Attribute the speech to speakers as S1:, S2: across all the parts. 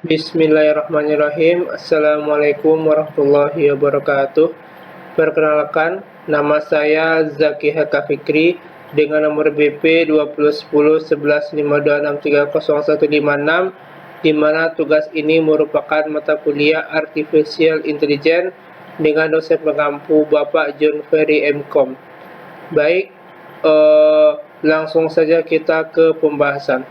S1: Bismillahirrahmanirrahim. Assalamualaikum warahmatullahi wabarakatuh. Perkenalkan, nama saya Zaki Haka Fikri dengan nomor BP 20101152630156, di mana tugas ini merupakan mata kuliah Artificial Intelligence dengan dosen pengampu Bapak John Ferry MCom. Baik, langsung saja kita ke pembahasan.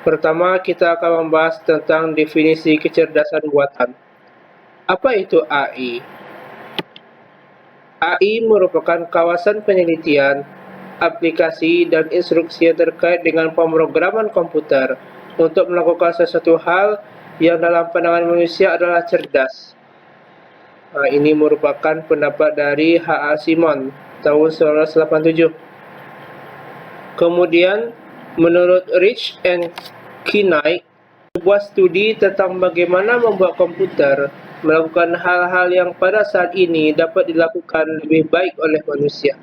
S1: Pertama, kita akan membahas tentang definisi kecerdasan buatan. Apa itu AI? AI merupakan kawasan penelitian, aplikasi, dan instruksi yang terkait dengan pemrograman komputer untuk melakukan sesuatu hal yang dalam pandangan manusia adalah cerdas. Ini merupakan pendapat dari H.A. Simon tahun 1987. Kemudian, menurut Rich and Knight, sebuah studi tentang bagaimana membuat komputer melakukan hal-hal yang pada saat ini dapat dilakukan lebih baik oleh manusia.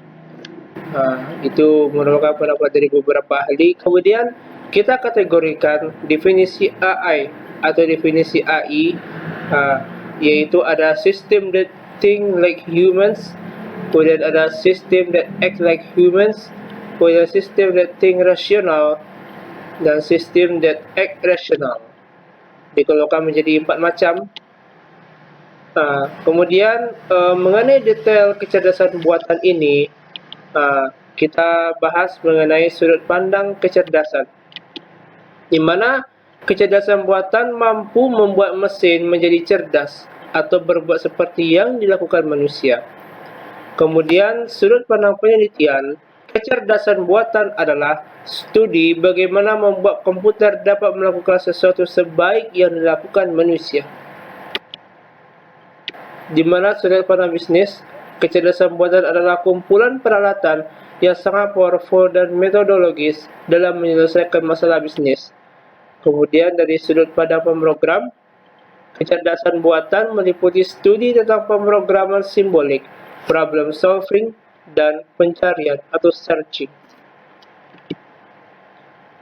S1: Itu merupakan pendapat dari beberapa ahli. Kemudian kita kategorikan definisi AI atau definisi AI, yaitu ada system that think like humans, kemudian ada system that act like humans, kemudian system that think rational, dan sistem that act rational. Dikelompokkan menjadi 4 macam. Kemudian mengenai detail kecerdasan buatan ini, kita bahas mengenai sudut pandang kecerdasan, di mana kecerdasan buatan mampu membuat mesin menjadi cerdas atau berbuat seperti yang dilakukan manusia. Kemudian sudut pandang penelitian, kecerdasan buatan adalah studi bagaimana membuat komputer dapat melakukan sesuatu sebaik yang dilakukan manusia. Di mana sudut pandang bisnis, kecerdasan buatan adalah kumpulan peralatan yang sangat powerful dan metodologis dalam menyelesaikan masalah bisnis. Kemudian dari sudut pandang pemrogram, kecerdasan buatan meliputi studi tentang pemrograman simbolik, problem solving, dan pencarian atau searching.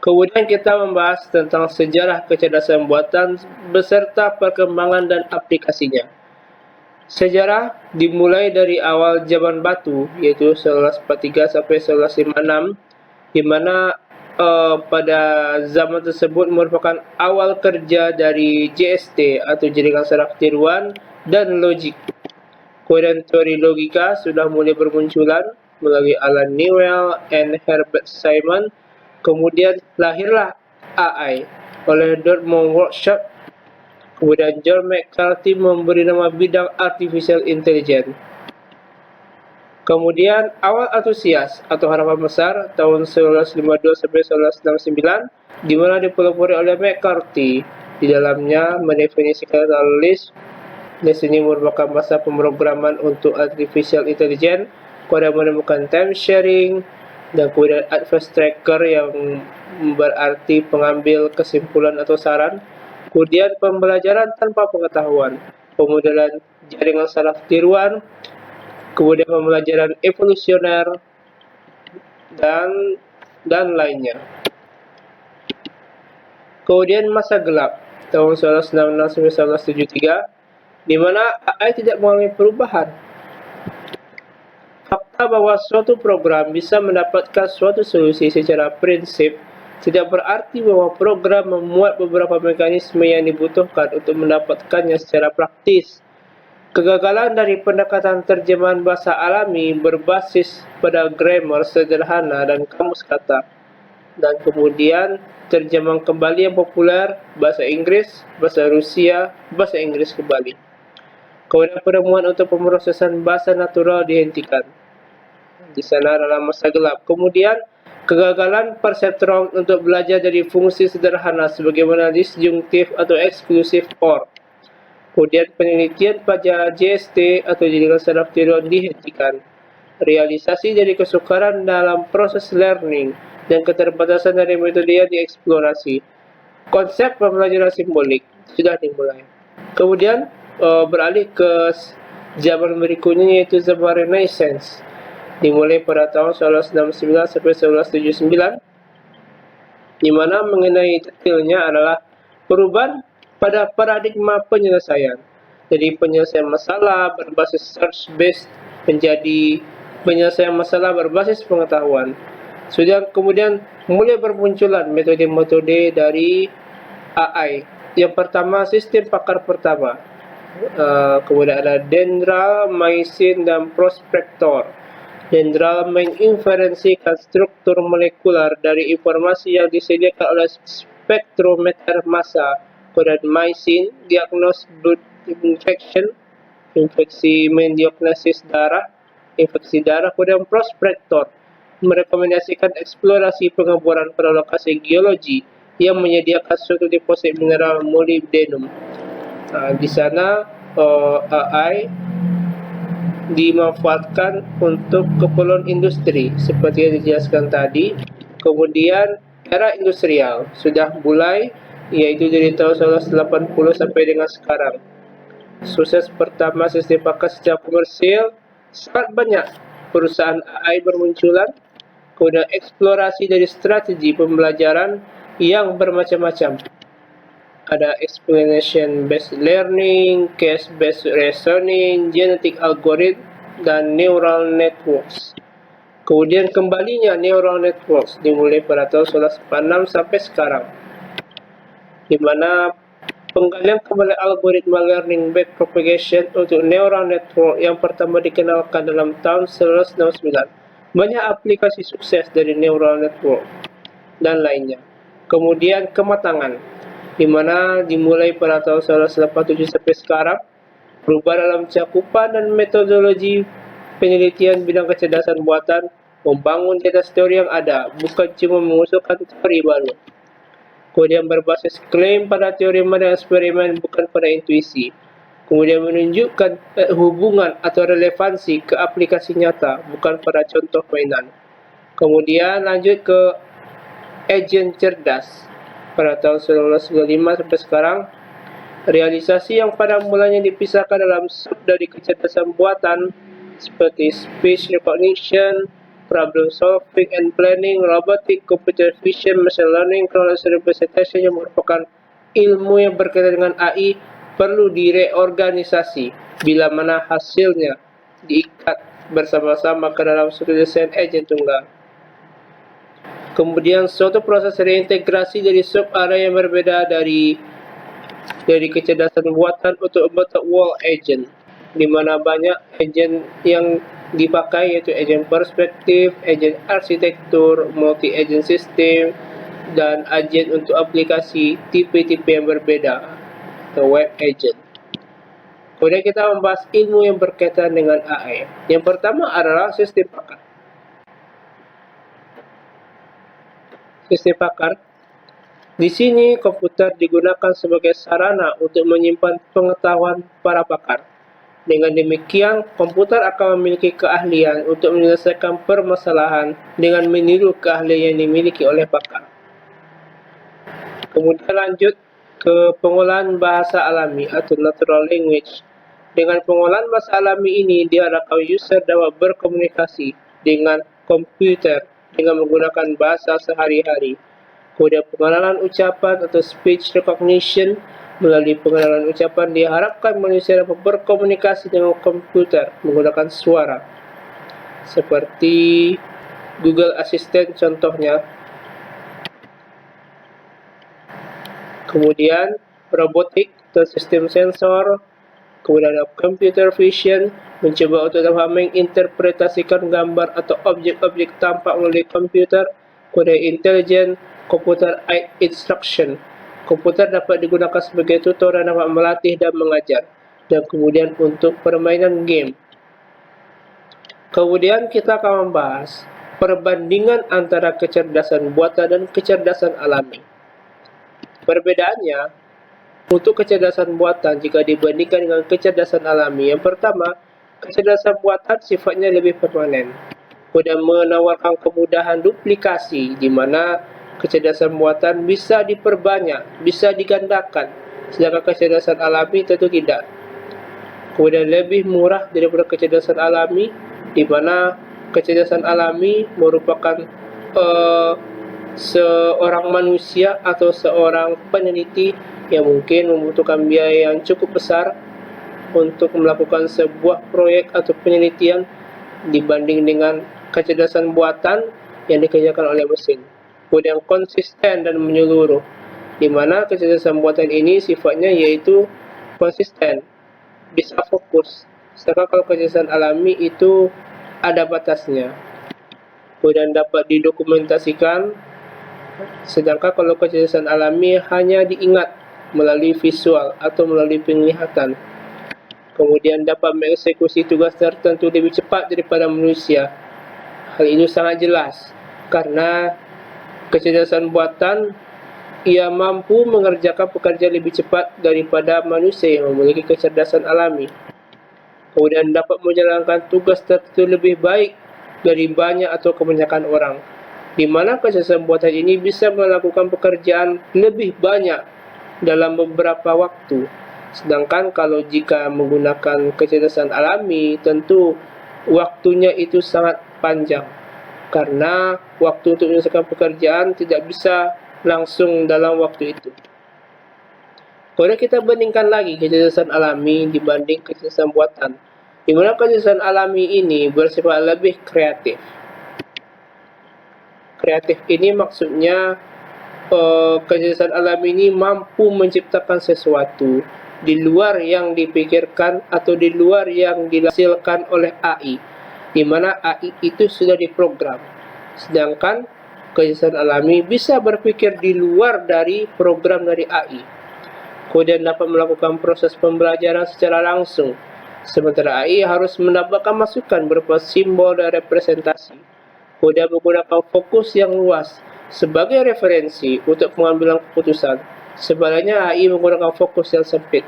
S1: Kemudian kita membahas tentang sejarah kecerdasan buatan beserta perkembangan dan aplikasinya. Sejarah dimulai dari awal zaman batu, yaitu 1143 sampai 1156, di mana pada zaman tersebut merupakan awal kerja dari JST atau jaringan saraf tiruan dan logik. Kemudian teori logika sudah mulai bermunculan melalui Alan Newell dan Herbert Simon. Kemudian lahirlah AI oleh Dartmouth Workshop. Kemudian John McCarthy memberi nama bidang Artificial Intelligence. Kemudian awal antusias atau harapan besar tahun 1952 sampai 1969, di mana dipelopori oleh McCarthy. Di dalamnya mendefinisikan list. List ini merupakan bahasa pemrograman untuk Artificial Intelligence. Kemudian menemukan time sharing, dan kemudian advanced tracker yang berarti pengambil kesimpulan atau saran. Kemudian pembelajaran tanpa pengetahuan, pemodelan jaringan saraf tiruan, kemudian pembelajaran evolusioner, dan lainnya. Kemudian masa gelap tahun 1966 sampai 1973, di mana AI tidak mengalami perubahan. Fakta bahwa suatu program bisa mendapatkan suatu solusi secara prinsip tidak berarti bahwa program memuat beberapa mekanisme yang dibutuhkan untuk mendapatkannya secara praktis. Kegagalan dari pendekatan terjemahan bahasa alami berbasis pada grammar sederhana dan kamus kata, dan kemudian terjemahan kembali yang populer, bahasa Inggris, bahasa Rusia, bahasa Inggris kembali. Kemudian penemuan untuk pemrosesan bahasa natural dihentikan. Di sana dalam masa gelap. Kemudian kegagalan perseptron untuk belajar dari fungsi sederhana sebagaimana disjungtif atau eksklusif OR. Kemudian penelitian pada JST atau jaringan saraf tiruan dihentikan. Realisasi dari kesukaran dalam proses learning dan keterbatasan dari metode yang dieksplorasi. Konsep pembelajaran simbolik sudah dimulai. Kemudian beralih ke zaman berikutnya, yaitu zaman Renaissance. dimulai pada tahun 1969 sampai 1979, di mana mengenai detailnya adalah perubahan pada paradigma penyelesaian. Jadi penyelesaian masalah berbasis search based menjadi penyelesaian masalah berbasis pengetahuan. Sudah kemudian mulai bermunculan metode-metode dari AI. Yang pertama, sistem pakar pertama. Kemudian ada dendral, Maysin, dan prospektor. Dendral menginferensikan struktur molekular dari informasi yang disediakan oleh spektrometer massa. Kemudian Maysin, diagnos blood infection, infeksi mendiagnosis darah, infeksi darah. Kemudian prospektor merekomendasikan eksplorasi pengeboran pada lokasi geologi yang menyediakan suatu deposit mineral molybdenum. Di sana AI dimanfaatkan untuk keperluan industri seperti yang dijelaskan tadi. Kemudian era industrial sudah mulai, yaitu dari tahun 1980 sampai dengan sekarang. Sukses pertama sistem pakar secara komersil, sangat banyak perusahaan AI bermunculan. Kemudian eksplorasi dari strategi pembelajaran yang bermacam-macam. Ada explanation based learning, case based reasoning, genetic algorithm, dan neural networks. Kemudian kembalinya neural networks dimulai pada tahun 1946 sampai sekarang, di mana penggalian kembali algoritma learning backpropagation untuk neural network yang pertama dikenalkan dalam tahun 1969. Banyak aplikasi sukses dari neural network dan lainnya. Kemudian kematangan, di mana dimulai pada tahun 1987 sampai sekarang, berubah dalam cakupan dan metodologi penelitian bidang kecerdasan buatan, membangun di atas teori yang ada, bukan cuma mengusulkan teori baru. Kemudian berbasis klaim pada teori dan eksperimen, bukan pada intuisi. Kemudian menunjukkan hubungan atau relevansi ke aplikasi nyata, bukan pada contoh mainan. Kemudian lanjut ke agen cerdas. Pada tahun 1995 sampai sekarang, realisasi yang pada mulanya dipisahkan dalam sub dari kecerdasan buatan seperti speech recognition, problem solving and planning, robotic, computer vision, machine learning, knowledge representation yang merupakan ilmu yang berkaitan dengan AI perlu direorganisasi bila mana hasilnya diikat bersama-sama ke dalam suatu desain agen tunggal. Kemudian suatu proses reintegrasi dari sub-area yang berbeda dari kecerdasan buatan untuk membentuk wall agent, di mana banyak agent yang dipakai, yaitu agent perspektif, agent arsitektur, multi-agent system, dan agent untuk aplikasi tipe-tipe yang berbeda atau web agent. Kemudian kita membahas ilmu yang berkaitan dengan AI. Yang pertama adalah sistem pakar. Sistem pakar. Di sini komputer digunakan sebagai sarana untuk menyimpan pengetahuan para pakar. Dengan demikian, komputer akan memiliki keahlian untuk menyelesaikan permasalahan dengan meniru keahlian yang dimiliki oleh pakar. Kemudian lanjut ke pengolahan bahasa alami atau natural language. Dengan pengolahan bahasa alami ini, diharapkan user dapat berkomunikasi dengan komputer dengan menggunakan bahasa sehari-hari. Kemudian pengenalan ucapan atau speech recognition. Melalui pengenalan ucapan diharapkan manusia dapat berkomunikasi dengan komputer menggunakan suara. Seperti Google Assistant contohnya. Kemudian robotik atau sistem sensor. Kemudian ada computer vision, mencoba untuk dapat menginterpretasikan gambar atau objek-objek tampak melalui komputer. Kemudian intelligent computer aid instruction. Komputer dapat digunakan sebagai tutor dan dapat melatih dan mengajar. Dan kemudian untuk permainan game. Kemudian kita akan membahas perbandingan antara kecerdasan buatan dan kecerdasan alami. Perbedaannya, untuk kecerdasan buatan jika dibandingkan dengan kecerdasan alami, yang pertama, kecerdasan buatan sifatnya lebih permanen. Kemudian menawarkan kemudahan duplikasi, di mana kecerdasan buatan bisa diperbanyak, bisa digandakan, sedangkan kecerdasan alami tentu tidak. Kemudian lebih murah daripada kecerdasan alami, di mana kecerdasan alami merupakan seorang manusia atau seorang peneliti yang mungkin membutuhkan biaya yang cukup besar untuk melakukan sebuah proyek atau penelitian dibanding dengan kecerdasan buatan yang dikerjakan oleh mesin. Kemudian konsisten dan menyeluruh, di mana kecerdasan buatan ini sifatnya yaitu konsisten, bisa fokus. Sedangkan kalau kecerdasan alami itu ada batasnya, kemudian dapat didokumentasikan. Sedangkan kalau kecerdasan alami hanya diingat melalui visual atau melalui penglihatan. Kemudian dapat mengeksekusi tugas tertentu lebih cepat daripada manusia. Hal itu sangat jelas karena kecerdasan buatan ia mampu mengerjakan pekerjaan lebih cepat daripada manusia yang memiliki kecerdasan alami. Kemudian dapat menjalankan tugas tertentu lebih baik dari banyak atau kebanyakan orang, di mana kecerdasan buatan ini bisa melakukan pekerjaan lebih banyak dalam beberapa waktu. Sedangkan kalau jika menggunakan kecerdasan alami, tentu waktunya itu sangat panjang, karena waktu untuk menyelesaikan pekerjaan tidak bisa langsung dalam waktu itu. Kemudian kita bandingkan lagi kecerdasan alami dibanding kecerdasan buatan, di mana kecerdasan alami ini bersifat lebih kreatif. Kreatif ini maksudnya kecerdasan alami ini mampu menciptakan sesuatu di luar yang dipikirkan atau di luar yang dihasilkan oleh AI, di mana AI itu sudah diprogram. Sedangkan kecerdasan alami bisa berpikir di luar dari program dari AI. Kemudian dapat melakukan proses pembelajaran secara langsung, sementara AI harus mendapatkan masukan berupa simbol dan representasi. Kemudian menggunakan fokus yang luas sebagai referensi untuk pengambilan keputusan. Sebaliknya AI menggunakan fokus yang sempit.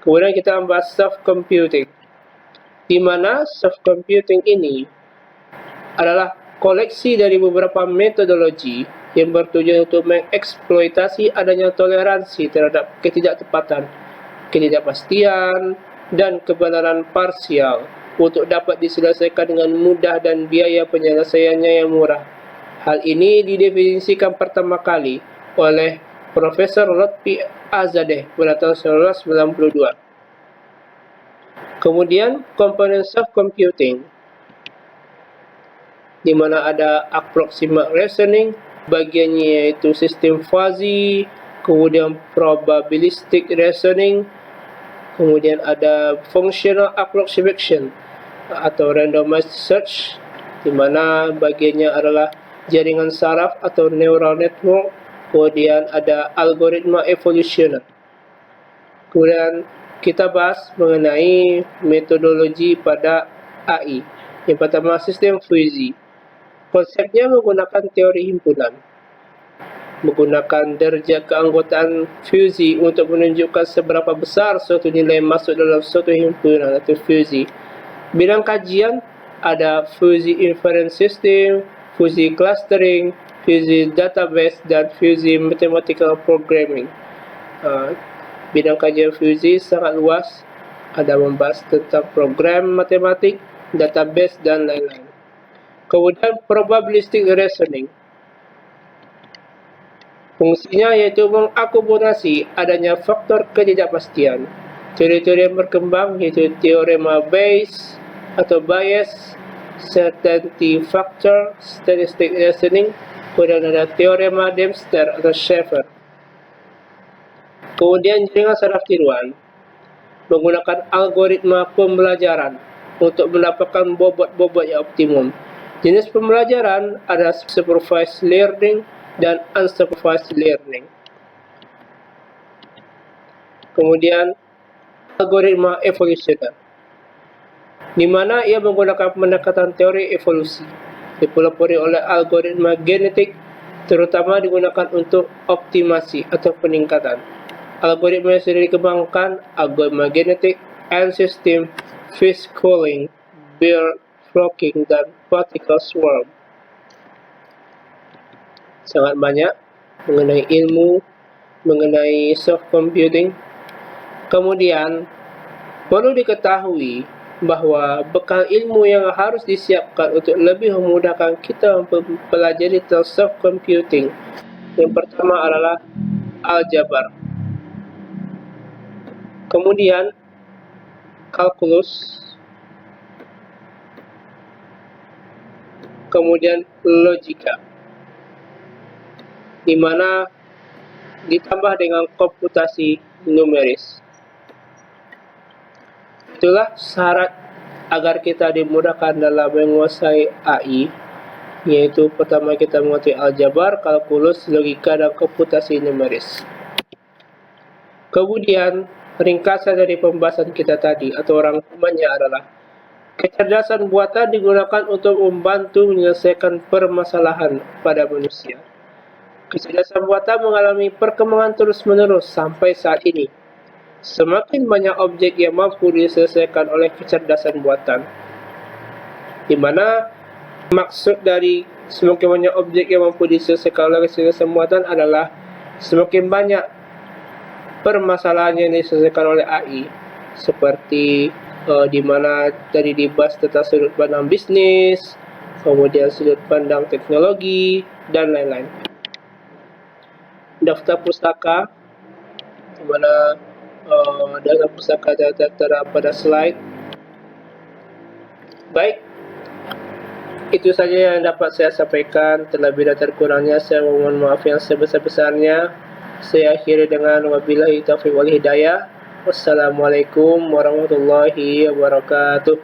S1: Kemudian kita membahas soft computing, di mana soft computing ini adalah koleksi dari beberapa metodologi yang bertujuan untuk mengeksploitasi adanya toleransi terhadap ketidaktepatan, ketidakpastian, dan kebenaran parsial untuk dapat diselesaikan dengan mudah dan biaya penyelesaiannya yang murah. Hal ini didefinisikan pertama kali oleh Profesor Lotfi Azadeh pada tahun 1992. Kemudian komponen soft computing, di mana ada approximate reasoning, bagiannya yaitu sistem fuzzy, kemudian probabilistic reasoning, kemudian ada functional approximation atau randomized search, di mana bagiannya adalah jaringan saraf atau neural network, kemudian ada algoritma evolusioner. Kemudian kita bahas mengenai metodologi pada AI. Yang pertama, sistem fuzzy. Konsepnya menggunakan teori himpunan, menggunakan derajat keanggotaan fuzzy untuk menunjukkan seberapa besar suatu nilai masuk dalam suatu himpunan atau fuzzy. Bidang kajian ada fuzzy inference system, fuzzy clustering, fuzzy database, dan fuzzy mathematical programming. Bidang kajian fuzzy sangat luas, ada membahas tentang program matematik, database, dan lain-lain. Kemudian probabilistic reasoning, fungsinya yaitu mengakomodasi adanya faktor ketidakpastian. Teori-teori yang berkembang yaitu teorema Bayes atau Bayes, certainty factor, statistic reasoning, kemudian ada teorema Dempster atau Schaeffer. Kemudian jaringan saraf tiruan menggunakan algoritma pembelajaran untuk mendapatkan bobot-bobot yang optimum. Jenis pembelajaran ada supervised learning dan unsupervised learning. Kemudian algoritma evolusioner, di mana ia menggunakan pendekatan teori evolusi, dipelopori oleh algoritma genetik, terutama digunakan untuk optimasi atau peningkatan. Algoritma yang sudah dikembangkan, algoritma genetik, and system, fish calling, bird flocking, dan particle swarm. Sangat banyak mengenai ilmu, mengenai soft computing. Kemudian, perlu diketahui bahwa bekal ilmu yang harus disiapkan untuk lebih memudahkan kita mempelajari self computing. Yang pertama adalah aljabar. Kemudian kalkulus. Kemudian logika. Di mana ditambah dengan komputasi numeris. Itulah syarat agar kita dimudahkan dalam menguasai AI, yaitu pertama kita mengerti aljabar, kalkulus, logika, dan komputasi numeris. Kemudian ringkasan dari pembahasan kita tadi atau rangkumannya adalah kecerdasan buatan digunakan untuk membantu menyelesaikan permasalahan pada manusia. Kecerdasan buatan mengalami perkembangan terus-menerus sampai saat ini. Semakin banyak objek yang mampu diselesaikan oleh kecerdasan buatan, di mana maksud dari semakin banyak objek yang mampu diselesaikan oleh kecerdasan buatan adalah semakin banyak permasalahan yang diselesaikan oleh AI, seperti di mana tadi dibahas tentang sudut pandang bisnis, kemudian sudut pandang teknologi, dan lain-lain. Daftar pustaka, di mana daftar pustaka tertera pada slide. Baik, itu saja yang dapat saya sampaikan. Terlebih dan terkurangnya saya mohon maaf yang sebesar-besarnya. Saya akhiri dengan wabillahi taufiq wal hidayah. Wassalamualaikum warahmatullahi wabarakatuh.